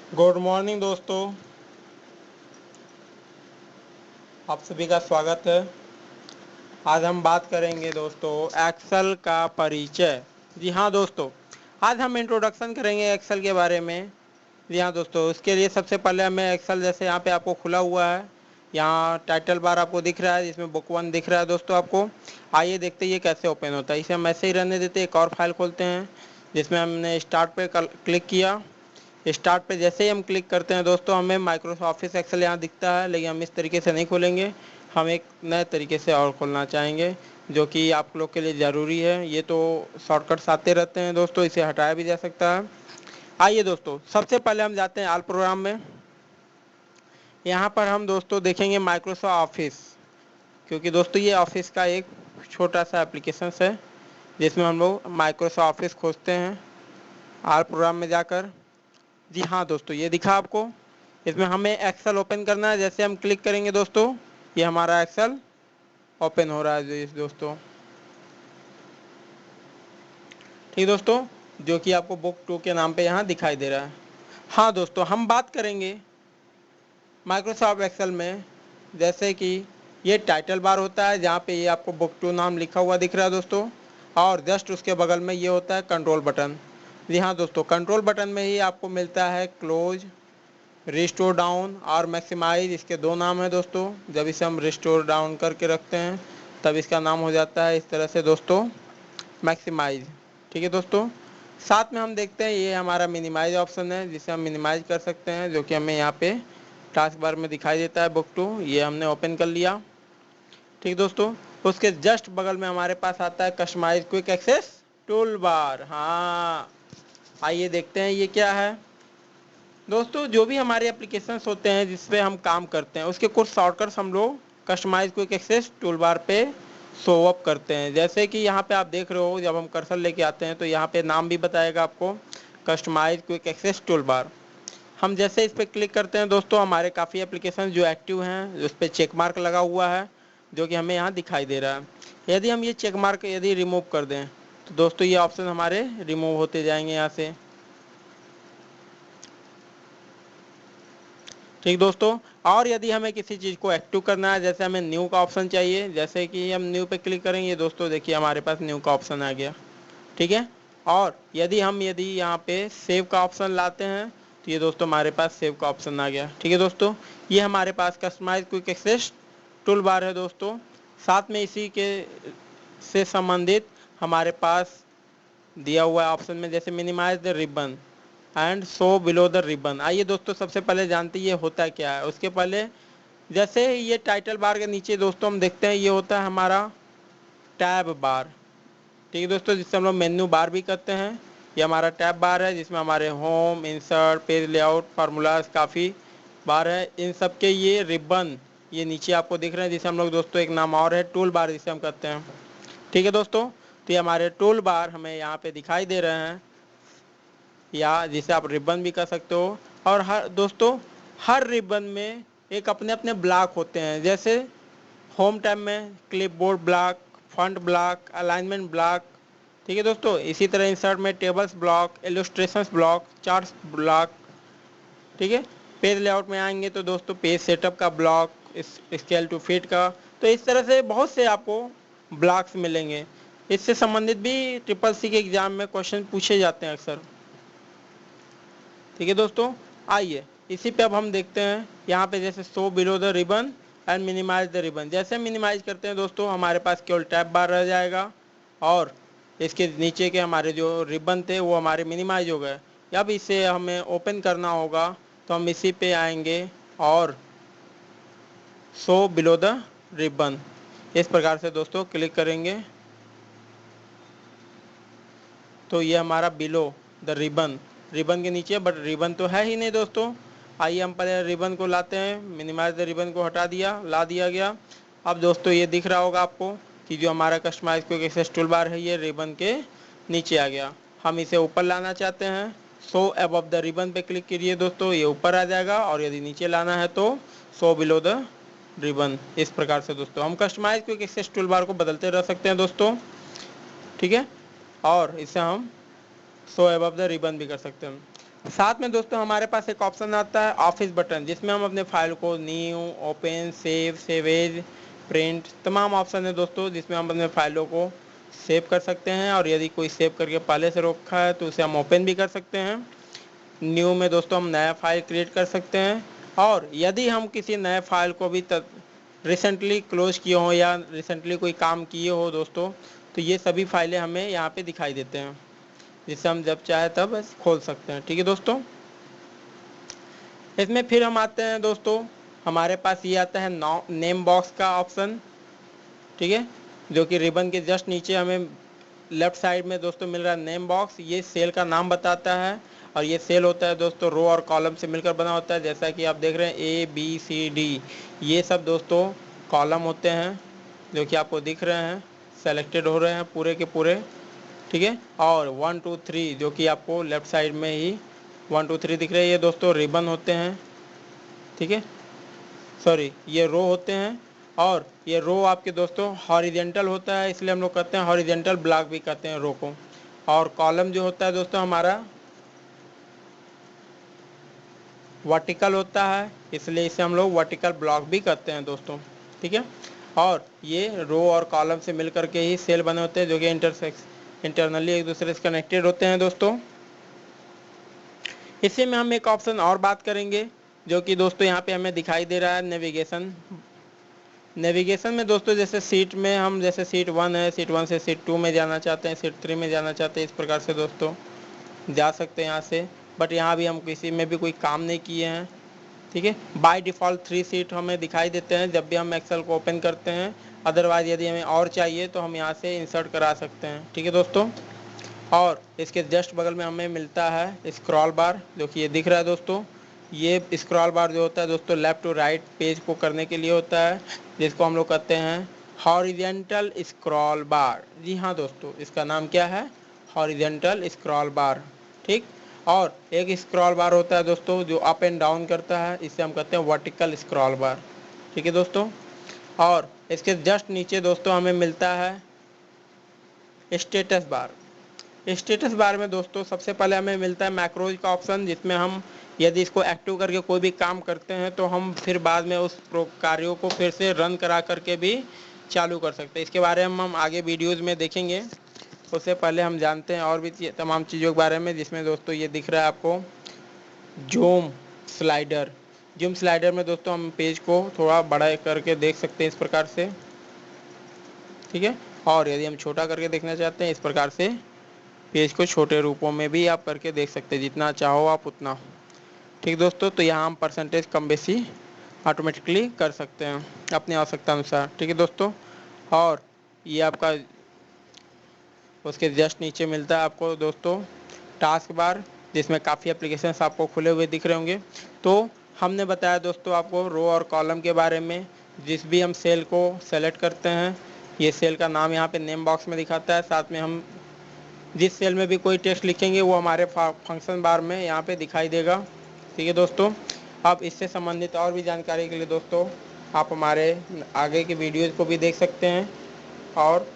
Good morning दोस्तों, आप सभी का स्वागत है। आज हम बात करेंगे दोस्तों एक्सेल का परिचय। जी हाँ दोस्तों, आज हम इंट्रोडक्शन करेंगे एक्सेल के बारे में। जी हाँ दोस्तों, उसके लिए सबसे पहले हमें एक्सेल जैसे यहाँ पे आपको खुला हुआ है, यहाँ टाइटल बार आपको दिख रहा है जिसमें बुक 1 दिख रहा है दोस्तों आपको। आइए देखते हैं ये कैसे ओपन होता है। इसे हम ऐसे ही रहने देते हैं। एक और फाइल खोलते हैं जिसमें हमने स्टार्ट पे क्लिक किया। स्टार्ट पे जैसे ही हम क्लिक करते हैं दोस्तों, हमें माइक्रोसॉफ्ट ऑफिस एक्सेल यहाँ दिखता है, लेकिन हम इस तरीके से नहीं खोलेंगे। हम एक नए तरीके से और खोलना चाहेंगे जो कि आप लोग के लिए ज़रूरी है। ये तो शॉर्टकट्स आते रहते हैं दोस्तों, इसे हटाया भी जा सकता है। आइए दोस्तों, सबसे पहले हम जाते हैं ऑल प्रोग्राम में। यहाँ पर हम दोस्तों देखेंगे माइक्रोसॉफ्ट ऑफिस, क्योंकि दोस्तों ये ऑफिस का एक छोटा सा एप्लीकेशन है जिसमें हम लोग माइक्रोसॉफ्ट ऑफिस खोजते हैं ऑल प्रोग्राम में जाकर। जी हाँ दोस्तों, ये दिखा आपको। इसमें हमें एक्सेल ओपन करना है। जैसे हम क्लिक करेंगे दोस्तों, ये हमारा एक्सेल ओपन हो रहा है दोस्तों। ठीक दोस्तों, जो कि आपको बुक 2 के नाम पे यहाँ दिखाई दे रहा है। हाँ दोस्तों, हम बात करेंगे माइक्रोसॉफ्ट एक्सेल में, जैसे कि ये टाइटल बार होता है जहाँ पे ये आपको बुक 2 नाम लिखा हुआ दिख रहा है दोस्तों, और जस्ट उसके बगल में ये होता है कंट्रोल बटन। जी हाँ दोस्तों, कंट्रोल बटन में ही आपको मिलता है क्लोज, रिस्टोर डाउन और मैक्सिमाइज। इसके दो नाम हैं दोस्तों। जब इसे हम रिस्टोर डाउन करके रखते हैं तब इसका नाम हो जाता है इस तरह से दोस्तों, मैक्सिमाइज। ठीक है दोस्तों, साथ में हम देखते हैं ये हमारा मिनिमाइज ऑप्शन है जिसे हम मिनिमाइज कर सकते हैं, जो कि हमें यहाँ पे टास्क बार में दिखाई देता है बुक 2। ये हमने ओपन कर लिया। ठीक दोस्तों, उसके जस्ट बगल में हमारे पास आता है customize quick access tool bar. हाँ, आइए देखते हैं ये क्या है दोस्तों। जो भी हमारे एप्लीकेशंस होते हैं जिस पे हम काम करते हैं, उसके कुछ शॉर्टकट्स हम लोग customize quick access tool bar पे शो अप करते हैं। जैसे कि यहाँ पे आप देख रहे हो, जब हम कर्सर लेके आते हैं तो यहाँ पे नाम भी बताएगा आपको, customize quick access tool bar. हम जैसे इस पर क्लिक करते हैं दोस्तों, हमारे काफ़ी एप्लीकेशन जो एक्टिव हैं उस पर चेक मार्क लगा हुआ है, जो कि हमें यहाँ दिखाई दे रहा है। यदि हम ये चेक मार्क यदि रिमूव कर दें तो दोस्तों ये ऑप्शन हमारे रिमूव होते जाएंगे यहाँ से। ठीक दोस्तों, और यदि हमें किसी चीज़ को एक्टिव करना है, जैसे हमें न्यू का ऑप्शन चाहिए, जैसे कि हम न्यू पे क्लिक करेंगे दोस्तों, देखिए हमारे पास न्यू का ऑप्शन आ गया। ठीक है, और यदि यहाँ पे सेव का ऑप्शन लाते हैं तो ये दोस्तों हमारे पास सेव का ऑप्शन आ गया। ठीक है दोस्तों, ये हमारे पास customise quick access tool bar है दोस्तों। साथ में इसी के से संबंधित हमारे पास दिया हुआ है ऑप्शन में, जैसे minimize the ribbon and show below the ribbon. आइए दोस्तों, सबसे पहले जानते हैं ये होता क्या है। उसके पहले जैसे ये टाइटल बार के नीचे दोस्तों हम देखते हैं ये होता है हमारा टैब बार। ठीक है दोस्तों, जिससे हम लोग मेन्यू बार भी करते हैं। ये हमारा टैब बार है जिसमें हमारे home, insert, page layout, formulas काफ़ी बार है। इन सब के ये रिबन ये नीचे आपको दिख रहे हैं, जिसे हम लोग दोस्तों एक नाम और है टूल बार जिसे हम कहते हैं। ठीक है दोस्तों, तो ये हमारे टूल बार हमें यहाँ पे दिखाई दे रहे हैं, या जिसे आप रिबन भी कर सकते हो। और हर दोस्तों, हर रिबन में एक अपने अपने ब्लॉक होते हैं। जैसे होम टैब में clipboard block, font block, alignment block. ठीक है दोस्तों, इसी तरह इंसर्ट में tables block, illustrations block, charts block. ठीक है, पेज लेआउट में आएंगे तो दोस्तों पेज सेटअप का ब्लॉक, स्केल टू फिट का। तो इस तरह से बहुत से आपको ब्लॉक्स मिलेंगे। इससे संबंधित भी ट्रिपल सी के एग्जाम में क्वेश्चन पूछे जाते हैं अक्सर। ठीक है दोस्तों, आइए इसी पे अब हम देखते हैं यहाँ पे, जैसे show below the ribbon and minimize the ribbon. जैसे मिनिमाइज करते हैं दोस्तों, हमारे पास केवल टैब बार रह जाएगा और इसके नीचे के हमारे जो रिबन थे वो हमारे मिनिमाइज हो गए। अब इसे हमें ओपन करना होगा तो हम इसी पे आएंगे और शो बिलो द रिबन इस प्रकार से दोस्तों क्लिक करेंगे तो ये हमारा बिलो द रिबन, रिबन के नीचे, बट रिबन तो है ही नहीं दोस्तों। आइए हम पहले रिबन को लाते हैं। मिनिमाइज द रिबन को हटा दिया, ला दिया गया। अब दोस्तों ये दिख रहा होगा आपको कि जो हमारा customize quick access tool bar है ये रिबन के नीचे आ गया। हम इसे ऊपर लाना चाहते हैं, शो अबव द रिबन पे क्लिक करिए दोस्तों, ये ऊपर आ जाएगा। और यदि नीचे लाना है तो शो बिलो द रिबन। इस प्रकार से दोस्तों हम customize quick access tool bar को बदलते रह सकते हैं दोस्तों। ठीक है, और इसे हम शो अबव द रिबन भी कर सकते हैं। साथ में दोस्तों हमारे पास एक ऑप्शन आता है ऑफिस बटन, जिसमें हम अपने फाइल को new, open, save, save as, print, तमाम ऑप्शन है दोस्तों, जिसमें हम अपने फाइलों को सेव कर सकते हैं। और यदि कोई सेव करके पहले से रखा है तो उसे हम ओपन भी कर सकते हैं। न्यू में दोस्तों हम नया फाइल क्रिएट कर सकते हैं। और यदि हम किसी नए फाइल को भी रिसेंटली क्लोज किए हो या रिसेंटली कोई काम किए हो दोस्तों, तो ये सभी फाइलें हमें यहाँ पे दिखाई देते हैं, जिसे हम जब चाहे तब खोल सकते हैं। ठीक है दोस्तों, इसमें फिर हम आते हैं दोस्तों, हमारे पास ये आता है नेम बॉक्स का ऑप्शन। ठीक है, जो कि रिबन के जस्ट नीचे हमें लेफ्ट साइड में दोस्तों मिल रहा है नेम बॉक्स। ये सेल का नाम बताता है और ये सेल होता है दोस्तों रो और कॉलम से मिलकर बना होता है। जैसा कि आप देख रहे हैं ABCD, ये सब दोस्तों कॉलम होते हैं जो कि आपको दिख रहे हैं, सेलेक्टेड हो रहे हैं पूरे के पूरे। ठीक है, और 1 2 3 जो कि आपको लेफ्ट साइड में ही 1 2 3 दिख रहे हैं, ये दोस्तों रिबन होते हैं। ठीक है, सॉरी, ये रो होते हैं। और ये रो आपके दोस्तों हॉरिजेंटल होता है, इसलिए हम लोग कहते हैं हॉरिजेंटल ब्लॉक भी कहते हैं रो को। और कॉलम जो होता है दोस्तों हमारा वर्टिकल होता है, इसलिए इसे हम लोग वर्टिकल ब्लॉक भी कहते हैं दोस्तों। ठीक है, और ये रो और कॉलम से मिलकर के ही सेल बने होते हैं, जो कि इंटरनली एक दूसरे से कनेक्टेड होते हैं दोस्तों। इसी में हम एक ऑप्शन और बात करेंगे, जो कि दोस्तों यहाँ पे हमें दिखाई दे रहा है नेविगेशन। नेविगेशन में दोस्तों जैसे सीट में हम, जैसे सीट 1 है, सीट 1 से सीट 2 में जाना चाहते हैं, सीट 3 में जाना चाहते हैं, इस प्रकार से दोस्तों जा सकते हैं यहाँ से। बट यहाँ भी हम किसी में भी कोई काम नहीं किए हैं। ठीक है, बाय डिफ़ॉल्ट 3 सीट हमें दिखाई देते हैं जब भी हम एक्सेल को ओपन करते हैं। अदरवाइज यदि हमें और चाहिए तो हम यहाँ से इंसर्ट करा सकते हैं। ठीक है दोस्तों, और इसके जस्ट बगल में हमें मिलता है स्क्रॉल बार, जो कि ये दिख रहा है दोस्तों। ये स्क्रॉल बार जो होता है दोस्तों लेफ़्ट टू राइट पेज को करने के लिए होता है, जिसको हम लोग कहते हैं हॉरिजेंटल स्क्रॉल बार। जी हाँ दोस्तों, इसका नाम क्या है? हॉरिजेंटल स्क्रॉल बार। ठीक, और एक स्क्रॉल बार होता है दोस्तों जो अप एंड डाउन करता है, इसे हम कहते हैं वर्टिकल स्क्रॉल बार। ठीक है दोस्तों, और इसके जस्ट नीचे दोस्तों हमें मिलता है स्टेटस बार। स्टेटस बार में दोस्तों सबसे पहले हमें मिलता है मैक्रोज का ऑप्शन, जिसमें हम यदि इसको एक्टिव करके कोई भी काम करते हैं तो हम फिर बाद में उस कार्यों को फिर से रन करा करके भी चालू कर सकते हैं। इसके बारे में हम आगे वीडियोज़ में देखेंगे। उससे पहले हम जानते हैं और भी तमाम चीज़ों के बारे में, जिसमें दोस्तों ये दिख रहा है आपको जूम स्लाइडर। जूम स्लाइडर में दोस्तों हम पेज को थोड़ा बड़ा करके देख सकते हैं इस प्रकार से। ठीक है, और यदि हम छोटा करके देखना चाहते हैं, इस प्रकार से पेज को छोटे रूपों में भी आप करके देख सकते हैं, जितना चाहो आप उतना। ठीक दोस्तों, तो यहाँ हम परसेंटेज कम बेसी ऑटोमेटिकली कर सकते हैं अपनी आवश्यकता अनुसार। ठीक है दोस्तों, और ये आपका उसके जस्ट नीचे मिलता है आपको दोस्तों टास्क बार, जिसमें काफ़ी एप्लीकेशंस आपको खुले हुए दिख रहे होंगे। तो हमने बताया दोस्तों आपको रो और कॉलम के बारे में। जिस भी हम सेल को सेलेक्ट करते हैं, ये सेल का नाम यहाँ पे नेम बॉक्स में दिखाता है। साथ में हम जिस सेल में भी कोई टेक्स्ट लिखेंगे वो हमारे फंक्शन बार में यहाँ पे दिखाई देगा। ठीक है दोस्तों, अब इससे संबंधित और भी जानकारी के लिए दोस्तों आप हमारे आगे के वीडियोज़ को भी देख सकते हैं और